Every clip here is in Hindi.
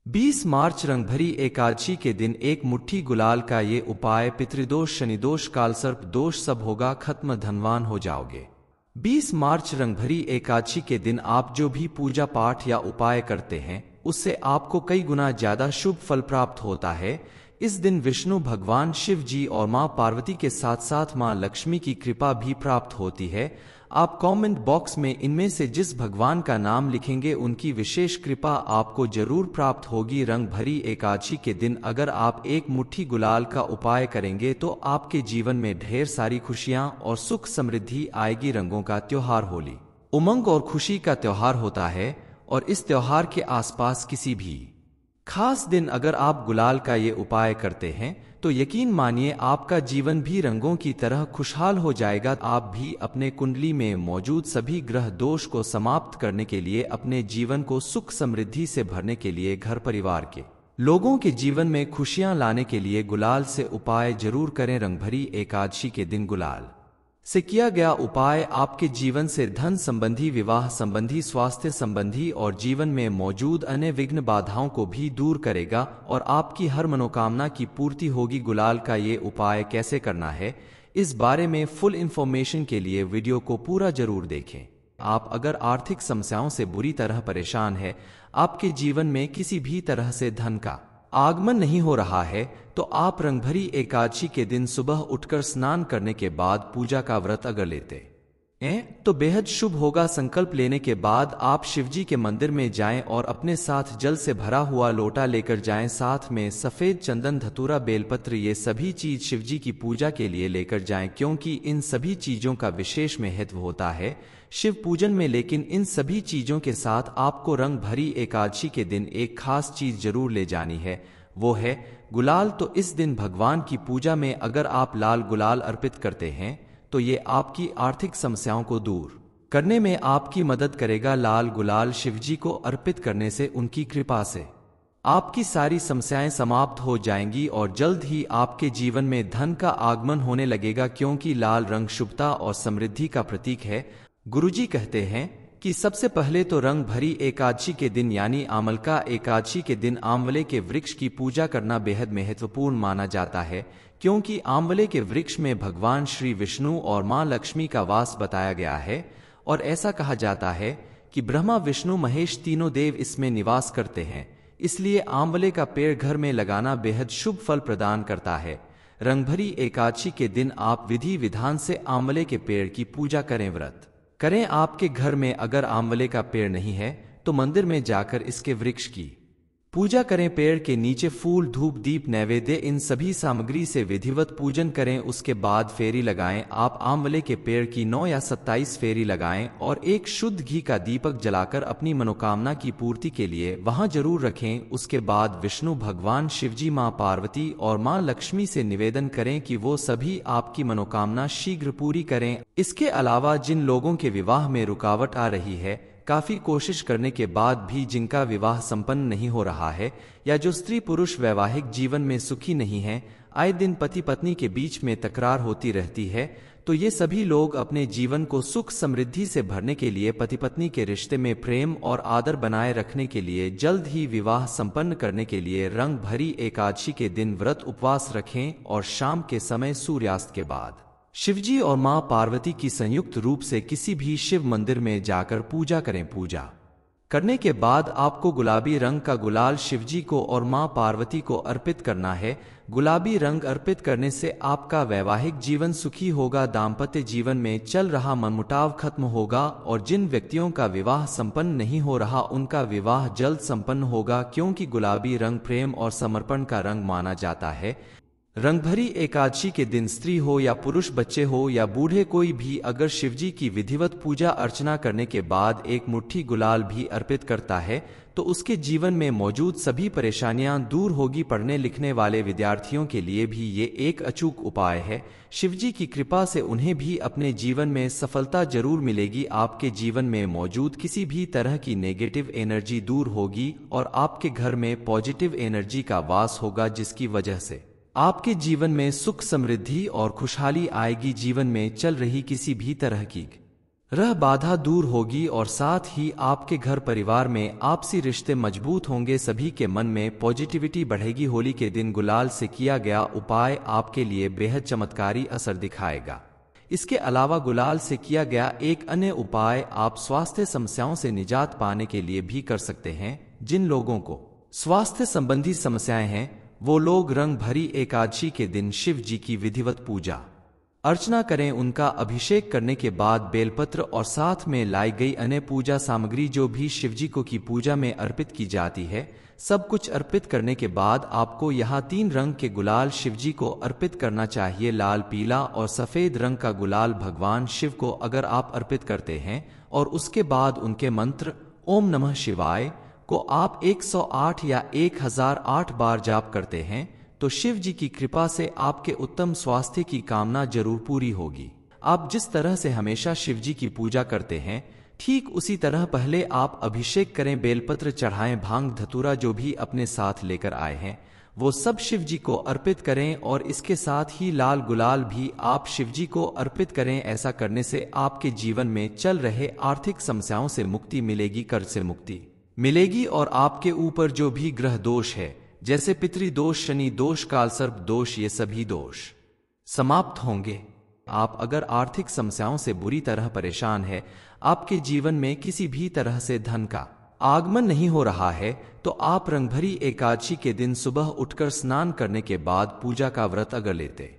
20 मार्च रंगभरी एकादशी के दिन एक मुट्ठी गुलाल का ये उपाय पितृदोष, शनिदोष, कालसर्प दोष सब होगा खत्म, धनवान हो जाओगे। 20 मार्च रंगभरी एकादशी के दिन आप जो भी पूजा पाठ या उपाय करते हैं उससे आपको कई गुना ज्यादा शुभ फल प्राप्त होता है। इस दिन विष्णु भगवान शिव जी और मां पार्वती के साथ साथ मां लक्ष्मी की कृपा भी प्राप्त होती है। आप कमेंट बॉक्स में इनमें से जिस भगवान का नाम लिखेंगे उनकी विशेष कृपा आपको जरूर प्राप्त होगी। रंग भरी एकादशी के दिन अगर आप एक मुट्ठी गुलाल का उपाय करेंगे तो आपके जीवन में ढेर सारी खुशियां और सुख समृद्धि आएगी। रंगों का त्योहार होली उमंग और खुशी का त्योहार होता है और इस त्योहार के आसपास किसी भी खास दिन अगर आप गुलाल का ये उपाय करते हैं तो यकीन मानिए आपका जीवन भी रंगों की तरह खुशहाल हो जाएगा। आप भी अपने कुंडली में मौजूद सभी ग्रह दोष को समाप्त करने के लिए, अपने जीवन को सुख समृद्धि से भरने के लिए, घर परिवार के लोगों के जीवन में खुशियां लाने के लिए गुलाल से उपाय जरूर करें। रंगभरी एकादशी के दिन गुलाल से किया गया उपाय आपके जीवन से धन संबंधी, विवाह संबंधी, स्वास्थ्य संबंधी और जीवन में मौजूद अन्य विघ्न बाधाओं को भी दूर करेगा और आपकी हर मनोकामना की पूर्ति होगी। गुलाल का ये उपाय कैसे करना है इस बारे में फुल इंफॉर्मेशन के लिए वीडियो को पूरा जरूर देखें। आप अगर आर्थिक समस्याओं से बुरी तरह परेशान है, आपके जीवन में किसी भी तरह से धन का आगमन नहीं हो रहा है, तो आप रंगभरी एकादशी के दिन सुबह उठकर स्नान करने के बाद पूजा का व्रत अगर लेते हैं तो बेहद शुभ होगा। संकल्प लेने के बाद आप शिवजी के मंदिर में जाएं और अपने साथ जल से भरा हुआ लोटा लेकर जाएं। साथ में सफेद चंदन, धतूरा, बेलपत्र ये सभी चीज शिवजी की पूजा के लिए लेकर जाएं, क्योंकि इन सभी चीजों का विशेष महत्व होता है शिव पूजन में। लेकिन इन सभी चीजों के साथ आपको रंग भरी एकादशी के दिन एक खास चीज जरूर ले जानी है, वो है गुलाल। तो इस दिन भगवान की पूजा में अगर आप लाल गुलाल अर्पित करते हैं तो ये आपकी आर्थिक समस्याओं को दूर करने में आपकी मदद करेगा। लाल गुलाल शिवजी को अर्पित करने से उनकी कृपा से आपकी सारी समस्याएं समाप्त हो जाएंगी और जल्द ही आपके जीवन में धन का आगमन होने लगेगा, क्योंकि लाल रंग शुभता और समृद्धि का प्रतीक है। गुरुजी कहते हैं कि सबसे पहले तो रंग भरी एकादशी के दिन यानी आमलका एकादशी के दिन आंवले के वृक्ष की पूजा करना बेहद महत्वपूर्ण माना जाता है, क्योंकि आंवले के वृक्ष में भगवान श्री विष्णु और मां लक्ष्मी का वास बताया गया है और ऐसा कहा जाता है कि ब्रह्मा, विष्णु, महेश तीनों देव इसमें निवास करते हैं। इसलिए आंवले का पेड़ घर में लगाना बेहद शुभ फल प्रदान करता है। रंगभरी एकादशी के दिन आप विधि विधान से आंवले के पेड़ की पूजा करें, व्रत करें। आपके घर में अगर आंवले का पेड़ नहीं है तो मंदिर में जाकर इसके वृक्ष की पूजा करें। पेड़ के नीचे फूल, धूप, दीप, नैवेद्य इन सभी सामग्री से विधिवत पूजन करें। उसके बाद फेरी लगाएं। आप आंवले के पेड़ की 9 या 27 फेरी लगाएं और एक शुद्ध घी का दीपक जलाकर अपनी मनोकामना की पूर्ति के लिए वहां जरूर रखें। उसके बाद विष्णु भगवान शिवजी, मां पार्वती और मां लक्ष्मी से निवेदन करें कि वो सभी आपकी मनोकामना शीघ्र पूरी करें। इसके अलावा जिन लोगों के विवाह में रुकावट आ रही है, काफी कोशिश करने के बाद भी जिनका विवाह संपन्न नहीं हो रहा है, या जो स्त्री पुरुष वैवाहिक जीवन में सुखी नहीं है, आए दिन पति पत्नी के बीच में तकरार होती रहती है, तो ये सभी लोग अपने जीवन को सुख समृद्धि से भरने के लिए, पति पत्नी के रिश्ते में प्रेम और आदर बनाए रखने के लिए, जल्द ही विवाह संपन्न करने के लिए रंग भरी एकादशी के दिन व्रत उपवास रखें और शाम के समय सूर्यास्त के बाद शिवजी और मां पार्वती की संयुक्त रूप से किसी भी शिव मंदिर में जाकर पूजा करें। पूजा करने के बाद आपको गुलाबी रंग का गुलाल शिवजी को और मां पार्वती को अर्पित करना है। गुलाबी रंग अर्पित करने से आपका वैवाहिक जीवन सुखी होगा, दाम्पत्य जीवन में चल रहा मनमुटाव खत्म होगा और जिन व्यक्तियों का विवाह संपन्न नहीं हो रहा उनका विवाह जल्द संपन्न होगा, क्योंकि गुलाबी रंग प्रेम और समर्पण का रंग माना जाता है। रंगभरी एकादशी के दिन स्त्री हो या पुरुष, बच्चे हो या बूढ़े, कोई भी अगर शिवजी की विधिवत पूजा अर्चना करने के बाद एक मुट्ठी गुलाल भी अर्पित करता है तो उसके जीवन में मौजूद सभी परेशानियां दूर होगी। पढ़ने लिखने वाले विद्यार्थियों के लिए भी ये एक अचूक उपाय है। शिवजी की कृपा से उन्हें भी अपने जीवन में सफलता जरूर मिलेगी। आपके जीवन में मौजूद किसी भी तरह की नेगेटिव एनर्जी दूर होगी और आपके घर में पॉजिटिव एनर्जी का वास होगा, जिसकी वजह से आपके जीवन में सुख समृद्धि और खुशहाली आएगी। जीवन में चल रही किसी भी तरह की रह बाधा दूर होगी और साथ ही आपके घर परिवार में आपसी रिश्ते मजबूत होंगे। सभी के मन में पॉजिटिविटी बढ़ेगी। होली के दिन गुलाल से किया गया उपाय आपके लिए बेहद चमत्कारी असर दिखाएगा। इसके अलावा गुलाल से किया गया एक अन्य उपाय आप स्वास्थ्य समस्याओं से निजात पाने के लिए भी कर सकते हैं। जिन लोगों को स्वास्थ्य संबंधी समस्याएं हैं वो लोग रंग भरी एकादशी के दिन शिव जी की विधिवत पूजा अर्चना करें। उनका अभिषेक करने के बाद बेलपत्र और साथ में लाई गई अन्य पूजा सामग्री जो भी शिवजी को की पूजा में अर्पित की जाती है, सब कुछ अर्पित करने के बाद आपको यहाँ 3 रंग के गुलाल शिवजी को अर्पित करना चाहिए। लाल, पीला और सफेद रंग का गुलाल भगवान शिव को अगर आप अर्पित करते हैं और उसके बाद उनके मंत्र ओम नमः शिवाय को आप 108 या 1008 बार जाप करते हैं तो शिव जी की कृपा से आपके उत्तम स्वास्थ्य की कामना जरूर पूरी होगी। आप जिस तरह से हमेशा शिव जी की पूजा करते हैं ठीक उसी तरह पहले आप अभिषेक करें, बेलपत्र चढ़ाएं, भांग धतूरा जो भी अपने साथ लेकर आए हैं वो सब शिव जी को अर्पित करें और इसके साथ ही लाल गुलाल भी आप शिव जी को अर्पित करें। ऐसा करने से आपके जीवन में चल रहे आर्थिक समस्याओं से मुक्ति मिलेगी, कर्ज से मुक्ति मिलेगी और आपके ऊपर जो भी ग्रह दोष है जैसे पितृदोष, शनि दोष, कालसर्प दोष, ये सभी दोष समाप्त होंगे। आप अगर आर्थिक समस्याओं से बुरी तरह परेशान है, आपके जीवन में किसी भी तरह से धन का आगमन नहीं हो रहा है तो आप रंगभरी एकादशी के दिन सुबह उठकर स्नान करने के बाद पूजा का व्रत अगर लेते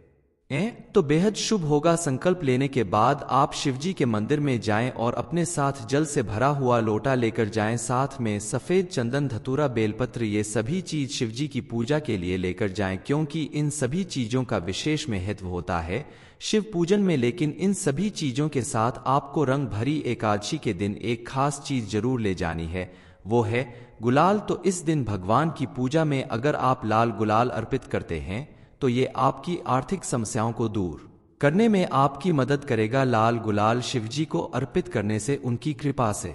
तो बेहद शुभ होगा। संकल्प लेने के बाद आप शिवजी के मंदिर में जाएं और अपने साथ जल से भरा हुआ लोटा लेकर जाएं, साथ में सफेद चंदन, धतूरा, बेलपत्र, ये सभी चीज शिवजी की पूजा के लिए लेकर जाएं क्योंकि इन सभी चीजों का विशेष महत्व होता है शिव पूजन में। लेकिन इन सभी चीजों के साथ आपको रंग भरी एकादशी के दिन एक खास चीज जरूर ले जानी है, वो है गुलाल। तो इस दिन भगवान की पूजा में अगर आप लाल गुलाल अर्पित करते हैं तो ये आपकी आर्थिक समस्याओं को दूर करने में आपकी मदद करेगा। लाल गुलाल शिवजी को अर्पित करने से उनकी कृपा से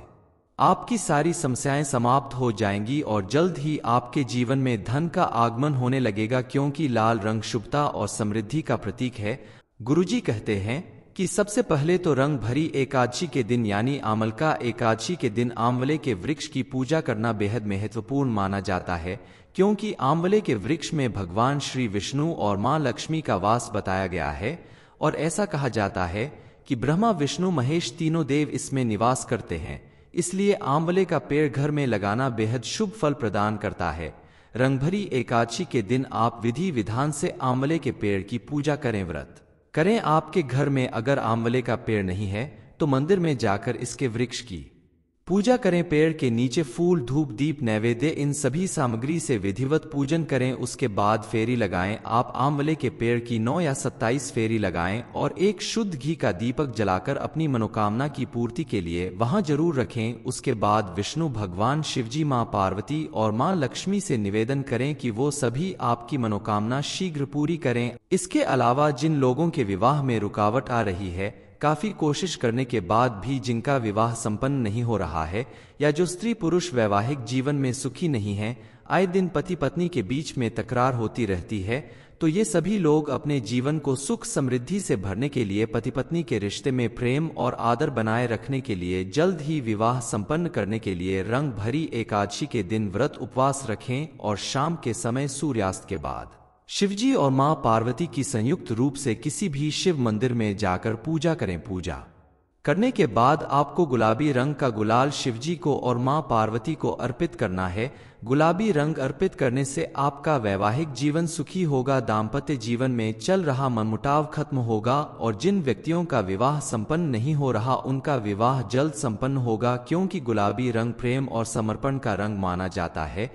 आपकी सारी समस्याएं समाप्त हो जाएंगी और जल्द ही आपके जीवन में धन का आगमन होने लगेगा क्योंकि लाल रंग शुभता और समृद्धि का प्रतीक है। गुरुजी कहते हैं कि सबसे पहले तो रंग भरी एकादशी के दिन यानी आमलका एकादशी के दिन आंवले के वृक्ष की पूजा करना बेहद महत्वपूर्ण माना जाता है क्योंकि आंवले के वृक्ष में भगवान श्री विष्णु और मां लक्ष्मी का वास बताया गया है और ऐसा कहा जाता है कि ब्रह्मा, विष्णु, महेश तीनों देव इसमें निवास करते हैं। इसलिए आंवले का पेड़ घर में लगाना बेहद शुभ फल प्रदान करता है। रंगभरी एकादशी के दिन आप विधि विधान से आंवले के पेड़ की पूजा करें, व्रत करें। आपके घर में अगर आंवले का पेड़ नहीं है तो मंदिर में जाकर इसके वृक्ष की पूजा करें। पेड़ के नीचे फूल, धूप, दीप, नैवेद्य, इन सभी सामग्री से विधिवत पूजन करें। उसके बाद फेरी लगाएं। आप आंवले के पेड़ की 9 या 27 फेरी लगाएं और एक शुद्ध घी का दीपक जलाकर अपनी मनोकामना की पूर्ति के लिए वहां जरूर रखें। उसके बाद विष्णु भगवान शिवजी, मां पार्वती और मां लक्ष्मी से निवेदन करें कि वो सभी आपकी मनोकामना शीघ्र पूरी करें। इसके अलावा जिन लोगों के विवाह में रुकावट आ रही है, काफी कोशिश करने के बाद भी जिनका विवाह संपन्न नहीं हो रहा है या जो स्त्री पुरुष वैवाहिक जीवन में सुखी नहीं है, आए दिन पति पत्नी के बीच में तकरार होती रहती है, तो ये सभी लोग अपने जीवन को सुख समृद्धि से भरने के लिए, पति पत्नी के रिश्ते में प्रेम और आदर बनाए रखने के लिए, जल्द ही विवाह संपन्न करने के लिए रंग भरी एकादशी के दिन व्रत उपवास रखें और शाम के समय सूर्यास्त के बाद शिवजी और मां पार्वती की संयुक्त रूप से किसी भी शिव मंदिर में जाकर पूजा करें। पूजा करने के बाद आपको गुलाबी रंग का गुलाल शिवजी को और मां पार्वती को अर्पित करना है। गुलाबी रंग अर्पित करने से आपका वैवाहिक जीवन सुखी होगा, दाम्पत्य जीवन में चल रहा मनमुटाव खत्म होगा और जिन व्यक्तियों का विवाह संपन्न नहीं हो रहा उनका विवाह जल्द संपन्न होगा क्योंकि गुलाबी रंग प्रेम और समर्पण का रंग माना जाता है।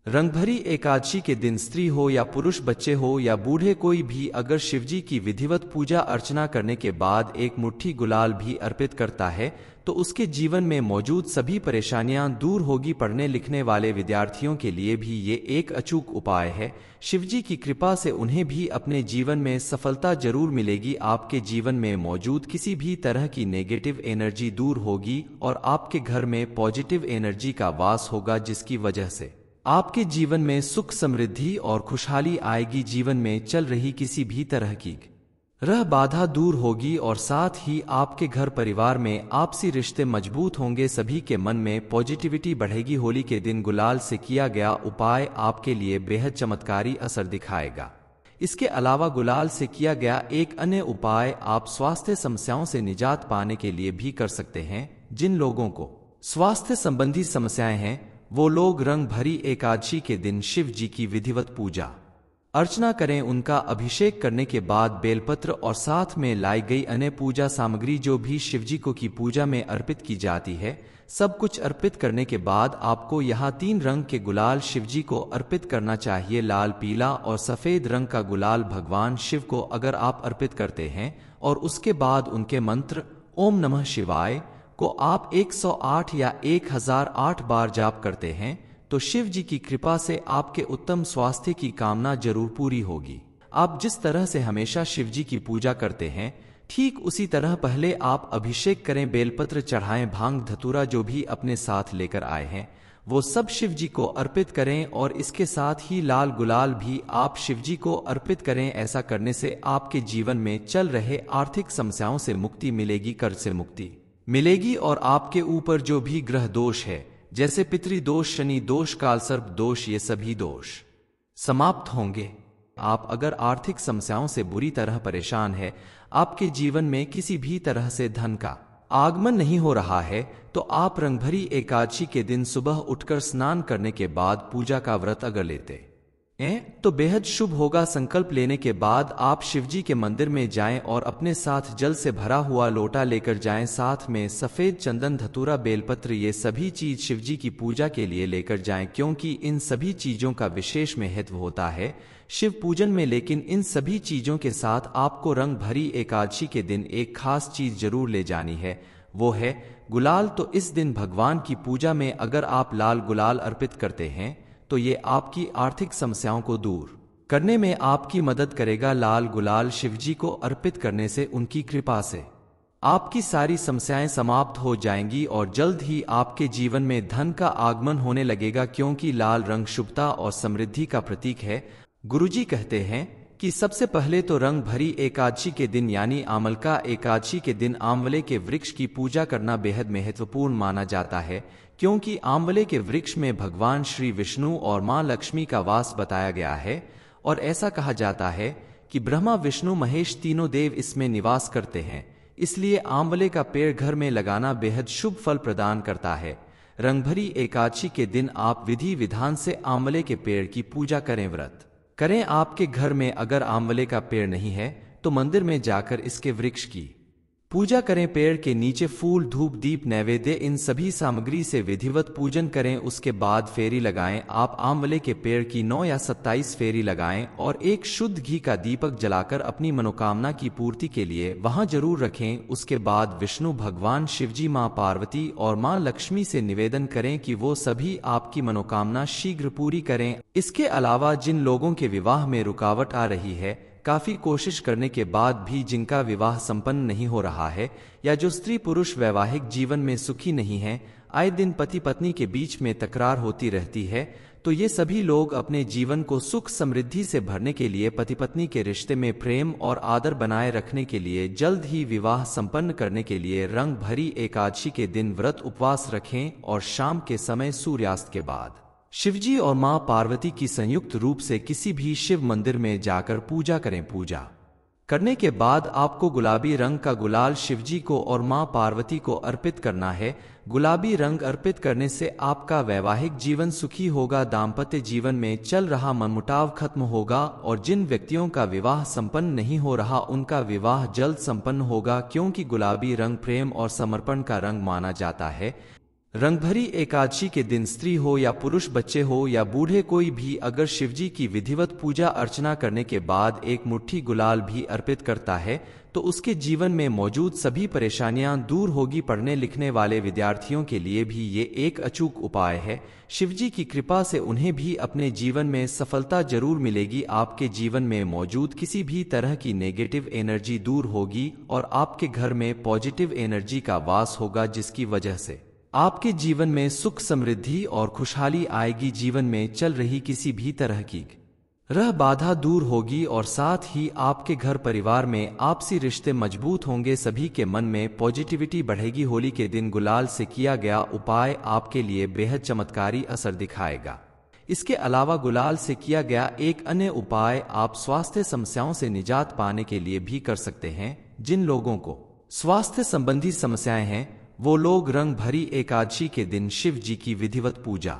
रंगभरी एकादशी के दिन स्त्री हो या पुरुष, बच्चे हो या बूढ़े, कोई भी अगर शिवजी की विधिवत पूजा अर्चना करने के बाद एक मुट्ठी गुलाल भी अर्पित करता है तो उसके जीवन में मौजूद सभी परेशानियां दूर होगी। पढ़ने लिखने वाले विद्यार्थियों के लिए भी ये एक अचूक उपाय है। शिवजी की कृपा से उन्हें भी अपने जीवन में सफलता जरूर मिलेगी। आपके जीवन में मौजूद किसी भी तरह की नेगेटिव एनर्जी दूर होगी और आपके घर में पॉजिटिव एनर्जी का वास होगा जिसकी वजह से आपके जीवन में सुख समृद्धि और खुशहाली आएगी। जीवन में चल रही किसी भी तरह की रह बाधा दूर होगी और साथ ही आपके घर परिवार में आपसी रिश्ते मजबूत होंगे, सभी के मन में पॉजिटिविटी बढ़ेगी। होली के दिन गुलाल से किया गया उपाय आपके लिए बेहद चमत्कारी असर दिखाएगा। इसके अलावा गुलाल से किया गया एक अन्य उपाय आप स्वास्थ्य समस्याओं से निजात पाने के लिए भी कर सकते हैं। जिन लोगों को स्वास्थ्य संबंधी समस्याएं हैं वो लोग रंग भरी एकादशी के दिन शिव जी की विधिवत पूजा अर्चना करें। उनका अभिषेक करने के बाद बेलपत्र और साथ में लाई गई अन्य पूजा सामग्री जो भी शिवजी को की पूजा में अर्पित की जाती है, सब कुछ अर्पित करने के बाद आपको यहाँ 3 रंग के गुलाल शिवजी को अर्पित करना चाहिए। लाल, पीला और सफेद रंग का गुलाल भगवान शिव को अगर आप अर्पित करते हैं और उसके बाद उनके मंत्र ओम नमः शिवाय को आप 108 या 1008 बार जाप करते हैं तो शिव जी की कृपा से आपके उत्तम स्वास्थ्य की कामना जरूर पूरी होगी। आप जिस तरह से हमेशा शिव जी की पूजा करते हैं ठीक उसी तरह पहले आप अभिषेक करें, बेलपत्र चढ़ाएं, भांग धतूरा जो भी अपने साथ लेकर आए हैं वो सब शिव जी को अर्पित करें और इसके साथ ही लाल गुलाल भी आप शिव जी को अर्पित करें। ऐसा करने से आपके जीवन में चल रहे आर्थिक समस्याओं से मुक्ति मिलेगी, कर्ज से मुक्ति मिलेगी और आपके ऊपर जो भी ग्रह दोष है जैसे पितृदोष, शनि दोष, कालसर्प दोष, ये सभी दोष समाप्त होंगे। आप अगर आर्थिक समस्याओं से बुरी तरह परेशान है, आपके जीवन में किसी भी तरह से धन का आगमन नहीं हो रहा है तो आप रंगभरी एकादशी के दिन सुबह उठकर स्नान करने के बाद पूजा का व्रत अगर लेते तो बेहद शुभ होगा। संकल्प लेने के बाद आप शिवजी के मंदिर में जाएं और अपने साथ जल से भरा हुआ लोटा लेकर जाएं, साथ में सफेद चंदन, धतूरा, बेलपत्र, ये सभी चीज शिवजी की पूजा के लिए लेकर जाएं क्योंकि इन सभी चीजों का विशेष महत्व होता है शिव पूजन में। लेकिन इन सभी चीजों के साथ आपको रंग भरी एकादशी के दिन एक खास चीज जरूर ले जानी है, वो है गुलाल। तो इस दिन भगवान की पूजा में अगर आप लाल गुलाल अर्पित करते हैं तो ये आपकी आर्थिक समस्याओं को दूर करने में आपकी मदद करेगा। लाल गुलाल शिवजी को अर्पित करने से उनकी कृपा से आपकी सारी समस्याएं समाप्त हो जाएंगी और जल्द ही आपके जीवन में धन का आगमन होने लगेगा क्योंकि लाल रंग शुभता और समृद्धि का प्रतीक है। गुरुजी कहते हैं कि सबसे पहले तो रंग भरी एकादशी के दिन यानी आमलका एकादशी के दिन आंवले के वृक्ष की पूजा करना बेहद महत्वपूर्ण माना जाता है क्योंकि आंवले के वृक्ष में भगवान श्री विष्णु और मां लक्ष्मी का वास बताया गया है और ऐसा कहा जाता है कि ब्रह्मा, विष्णु, महेश तीनों देव इसमें निवास करते हैं। इसलिए आंवले का पेड़ घर में लगाना बेहद शुभ फल प्रदान करता है। रंगभरी एकादशी के दिन आप विधि विधान से आंवले के पेड़ की पूजा करें, व्रत करें। आपके घर में अगर आंवले का पेड़ नहीं है तो मंदिर में जाकर इसके वृक्ष की पूजा करें। पेड़ के नीचे फूल, धूप, दीप, नैवेद्य, इन सभी सामग्री से विधिवत पूजन करें। उसके बाद फेरी लगाएं। आप आंवले के पेड़ की 9 या 27 फेरी लगाएं और एक शुद्ध घी का दीपक जलाकर अपनी मनोकामना की पूर्ति के लिए वहां जरूर रखें। उसके बाद विष्णु भगवान शिवजी, मां पार्वती और मां लक्ष्मी से निवेदन करें कि वो सभी आपकी मनोकामना शीघ्र पूरी करें। इसके अलावा जिन लोगों के विवाह में रुकावट आ रही है, काफी कोशिश करने के बाद भी जिनका विवाह संपन्न नहीं हो रहा है या जो स्त्री पुरुष वैवाहिक जीवन में सुखी नहीं है, आए दिन पति पत्नी के बीच में तकरार होती रहती है, तो ये सभी लोग अपने जीवन को सुख समृद्धि से भरने के लिए, पति पत्नी के रिश्ते में प्रेम और आदर बनाए रखने के लिए, जल्द ही विवाह संपन्न करने के लिए रंग भरी एकादशी के दिन व्रत उपवास रखें और शाम के समय सूर्यास्त के बाद शिवजी और मां पार्वती की संयुक्त रूप से किसी भी शिव मंदिर में जाकर पूजा करें। पूजा करने के बाद आपको गुलाबी रंग का गुलाल शिवजी को और मां पार्वती को अर्पित करना है। गुलाबी रंग अर्पित करने से आपका वैवाहिक जीवन सुखी होगा, दाम्पत्य जीवन में चल रहा मनमुटाव खत्म होगा और जिन व्यक्तियों का विवाह संपन्न नहीं हो रहा उनका विवाह जल्द संपन्न होगा क्योंकि गुलाबी रंग प्रेम और समर्पण का रंग माना जाता है। रंगभरी एकादशी के दिन स्त्री हो या पुरुष, बच्चे हो या बूढ़े, कोई भी अगर शिवजी की विधिवत पूजा अर्चना करने के बाद एक मुट्ठी गुलाल भी अर्पित करता है तो उसके जीवन में मौजूद सभी परेशानियां दूर होगी। पढ़ने लिखने वाले विद्यार्थियों के लिए भी ये एक अचूक उपाय है। शिवजी की कृपा से उन्हें भी अपने जीवन में सफलता जरूर मिलेगी। आपके जीवन में मौजूद किसी भी तरह की नेगेटिव एनर्जी दूर होगी और आपके घर में पॉजिटिव एनर्जी का वास होगा जिसकी वजह से आपके जीवन में सुख समृद्धि और खुशहाली आएगी। जीवन में चल रही किसी भी तरह की रह बाधा दूर होगी और साथ ही आपके घर परिवार में आपसी रिश्ते मजबूत होंगे। सभी के मन में पॉजिटिविटी बढ़ेगी। होली के दिन गुलाल से किया गया उपाय आपके लिए बेहद चमत्कारी असर दिखाएगा। इसके अलावा गुलाल से किया गया एक अन्य उपाय आप स्वास्थ्य समस्याओं से निजात पाने के लिए भी कर सकते हैं। जिन लोगों को स्वास्थ्य संबंधी समस्याएं हैं वो लोग रंग भरी एकादशी के दिन शिव जी की विधिवत पूजा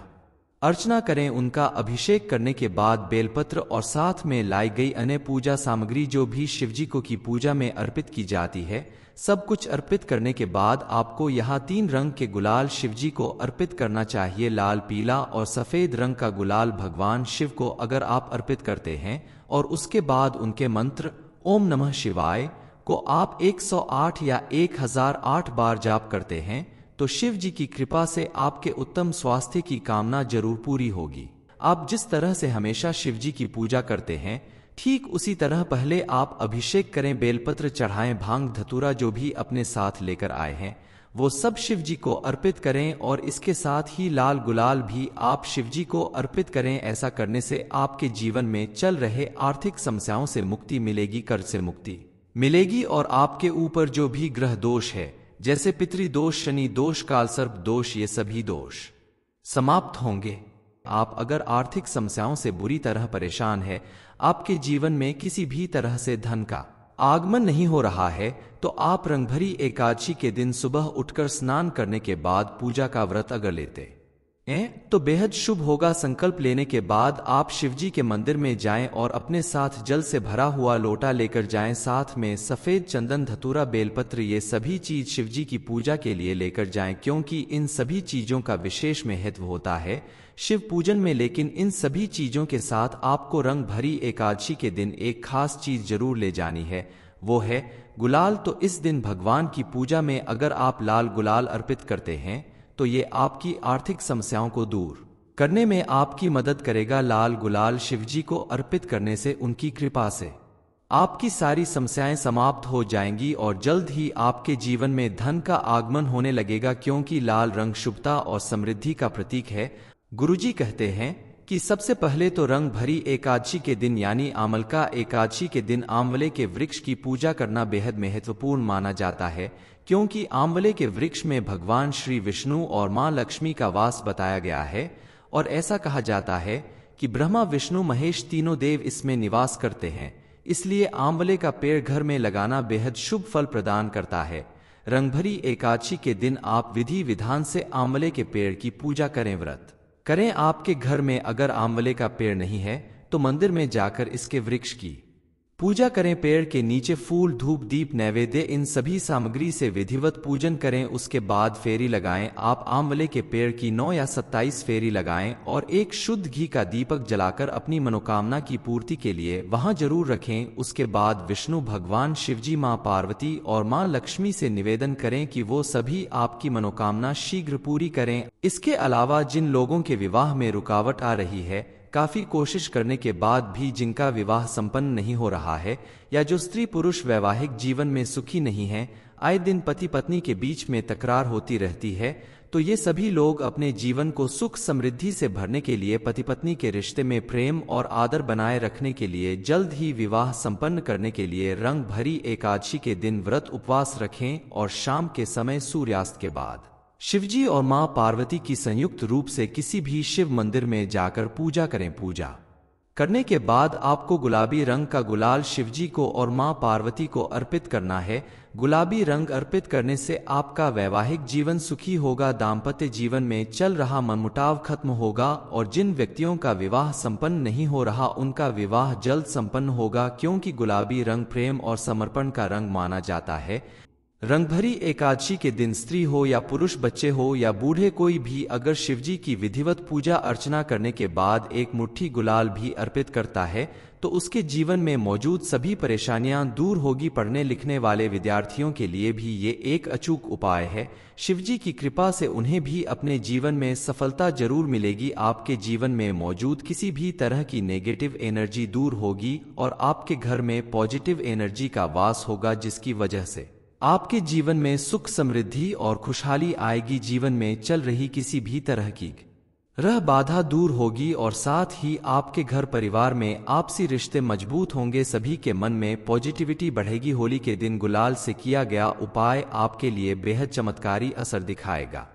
अर्चना करें। उनका अभिषेक करने के बाद बेलपत्र और साथ में लाई गई अन्य पूजा सामग्री जो भी शिवजी को की पूजा में अर्पित की जाती है, सब कुछ अर्पित करने के बाद आपको यहाँ 3 रंग के गुलाल शिवजी को अर्पित करना चाहिए। लाल, पीला और सफेद रंग का गुलाल भगवान शिव को अगर आप अर्पित करते हैं और उसके बाद उनके मंत्र ओम नमः शिवाय को आप 108 या 1008 बार जाप करते हैं तो शिव जी की कृपा से आपके उत्तम स्वास्थ्य की कामना जरूर पूरी होगी। आप जिस तरह से हमेशा शिव जी की पूजा करते हैं ठीक उसी तरह पहले आप अभिषेक करें, बेलपत्र चढ़ाएं, भांग धतूरा जो भी अपने साथ लेकर आए हैं वो सब शिव जी को अर्पित करें और इसके साथ ही लाल गुलाल भी आप शिव जी को अर्पित करें। ऐसा करने से आपके जीवन में चल रहे आर्थिक समस्याओं से मुक्ति मिलेगी, कर्ज से मुक्ति मिलेगी और आपके ऊपर जो भी ग्रह दोष है जैसे पितृदोष, शनि दोष, कालसर्प दोष, ये सभी दोष समाप्त होंगे। आप अगर आर्थिक समस्याओं से बुरी तरह परेशान है, आपके जीवन में किसी भी तरह से धन का आगमन नहीं हो रहा है तो आप रंगभरी एकादशी के दिन सुबह उठकर स्नान करने के बाद पूजा का व्रत अगर लेते तो बेहद शुभ होगा। संकल्प लेने के बाद आप शिवजी के मंदिर में जाएं और अपने साथ जल से भरा हुआ लोटा लेकर जाएं, साथ में सफेद चंदन, धतूरा, बेलपत्र, ये सभी चीज शिवजी की पूजा के लिए लेकर जाएं क्योंकि इन सभी चीजों का विशेष महत्व होता है शिव पूजन में। लेकिन इन सभी चीजों के साथ आपको रंग भरी एकादशी के दिन एक खास चीज जरूर ले जानी है, वो है गुलाल। तो इस दिन भगवान की पूजा में अगर आप लाल गुलाल अर्पित करते हैं तो ये आपकी आर्थिक समस्याओं को दूर करने में आपकी मदद करेगा। लाल गुलाल शिवजी को अर्पित करने से उनकी कृपा से आपकी सारी समस्याएं समाप्त हो जाएंगी और जल्द ही आपके जीवन में धन का आगमन होने लगेगा क्योंकि लाल रंग शुभता और समृद्धि का प्रतीक है। गुरुजी कहते हैं कि सबसे पहले तो रंग भरी एकादशी के दिन यानी आमलका एकादशी के दिन आंवले के वृक्ष की पूजा करना बेहद महत्वपूर्ण माना जाता है क्योंकि आंवले के वृक्ष में भगवान श्री विष्णु और मां लक्ष्मी का वास बताया गया है और ऐसा कहा जाता है कि ब्रह्मा, विष्णु, महेश तीनों देव इसमें निवास करते हैं। इसलिए आंवले का पेड़ घर में लगाना बेहद शुभ फल प्रदान करता है। रंगभरी एकादशी के दिन आप विधि विधान से आंवले के पेड़ की पूजा करें, व्रत करें। आपके घर में अगर आंवले का पेड़ नहीं है तो मंदिर में जाकर इसके वृक्ष की पूजा करें। पेड़ के नीचे फूल, धूप, दीप, नैवेद्य, इन सभी सामग्री से विधिवत पूजन करें। उसके बाद फेरी लगाएं। आप आंवले के पेड़ की 9 या 27 फेरी लगाएं और एक शुद्ध घी का दीपक जलाकर अपनी मनोकामना की पूर्ति के लिए वहां जरूर रखें। उसके बाद विष्णु भगवान शिवजी, मां पार्वती और मां लक्ष्मी से निवेदन करें कि वो सभी आपकी मनोकामना शीघ्र पूरी करें। इसके अलावा जिन लोगों के विवाह में रुकावट आ रही है, काफी कोशिश करने के बाद भी जिनका विवाह संपन्न नहीं हो रहा है या जो स्त्री पुरुष वैवाहिक जीवन में सुखी नहीं है, आए दिन पति पत्नी के बीच में तकरार होती रहती है, तो ये सभी लोग अपने जीवन को सुख समृद्धि से भरने के लिए, पति पत्नी के रिश्ते में प्रेम और आदर बनाए रखने के लिए, जल्द ही विवाह संपन्न करने के लिए रंग भरी एकादशी के दिन व्रत उपवास रखें और शाम के समय सूर्यास्त के बाद शिवजी और मां पार्वती की संयुक्त रूप से किसी भी शिव मंदिर में जाकर पूजा करें। पूजा करने के बाद आपको गुलाबी रंग का गुलाल शिवजी को और मां पार्वती को अर्पित करना है। गुलाबी रंग अर्पित करने से आपका वैवाहिक जीवन सुखी होगा, दाम्पत्य जीवन में चल रहा मनमुटाव खत्म होगा और जिन व्यक्तियों का विवाह संपन्न नहीं हो रहा उनका विवाह जल्द संपन्न होगा क्योंकि गुलाबी रंग प्रेम और समर्पण का रंग माना जाता है। रंगभरी एकादशी के दिन स्त्री हो या पुरुष, बच्चे हो या बूढ़े, कोई भी अगर शिवजी की विधिवत पूजा अर्चना करने के बाद एक मुट्ठी गुलाल भी अर्पित करता है तो उसके जीवन में मौजूद सभी परेशानियां दूर होगी। पढ़ने लिखने वाले विद्यार्थियों के लिए भी ये एक अचूक उपाय है। शिवजी की कृपा से उन्हें भी अपने जीवन में सफलता जरूर मिलेगी। आपके जीवन में मौजूद किसी भी तरह की नेगेटिव एनर्जी दूर होगी और आपके घर में पॉजिटिव एनर्जी का वास होगा जिसकी वजह से आपके जीवन में सुख समृद्धि और खुशहाली आएगी। जीवन में चल रही किसी भी तरह की रह बाधा दूर होगी और साथ ही आपके घर परिवार में आपसी रिश्ते मजबूत होंगे। सभी के मन में पॉजिटिविटी बढ़ेगी। होली के दिन गुलाल से किया गया उपाय आपके लिए बेहद चमत्कारी असर दिखाएगा।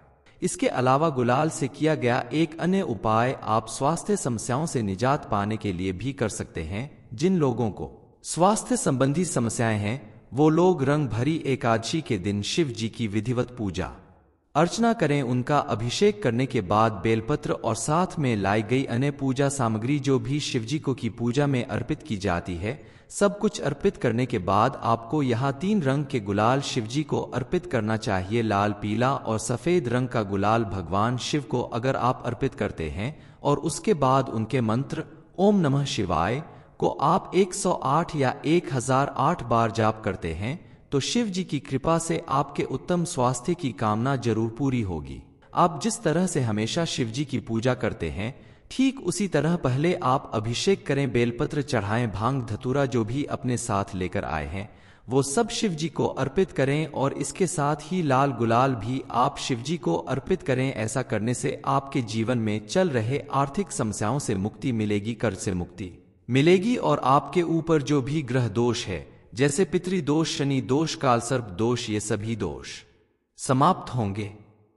इसके अलावा गुलाल से किया गया एक अन्य उपाय आप स्वास्थ्य समस्याओं से निजात पाने के लिए भी कर सकते हैं। जिन लोगों को स्वास्थ्य संबंधी समस्याएं हैं वो लोग रंग भरी एकादशी के दिन शिव जी की विधिवत पूजा अर्चना करें। उनका अभिषेक करने के बाद बेलपत्र और साथ में लाई गई अन्य पूजा सामग्री जो भी शिवजी को की पूजा में अर्पित की जाती है, सब कुछ अर्पित करने के बाद आपको यहाँ 3 रंग के गुलाल शिवजी को अर्पित करना चाहिए। लाल, पीला और सफेद रंग का गुलाल भगवान शिव को अगर आप अर्पित करते हैं और उसके बाद उनके मंत्र ओम नमः शिवाय को आप 108 या 1008 बार जाप करते हैं तो शिव जी की कृपा से आपके उत्तम स्वास्थ्य की कामना जरूर पूरी होगी। आप जिस तरह से हमेशा शिव जी की पूजा करते हैं ठीक उसी तरह पहले आप अभिषेक करें, बेलपत्र चढ़ाएं, भांग धतूरा जो भी अपने साथ लेकर आए हैं वो सब शिव जी को अर्पित करें और इसके साथ ही लाल गुलाल भी आप शिव जी को अर्पित करें। ऐसा करने से आपके जीवन में चल रहे आर्थिक समस्याओं से मुक्ति मिलेगी, कर्ज से मुक्ति मिलेगी और आपके ऊपर जो भी ग्रह दोष है जैसे पितृदोष, शनि दोष, कालसर्प दोष, ये सभी दोष समाप्त होंगे।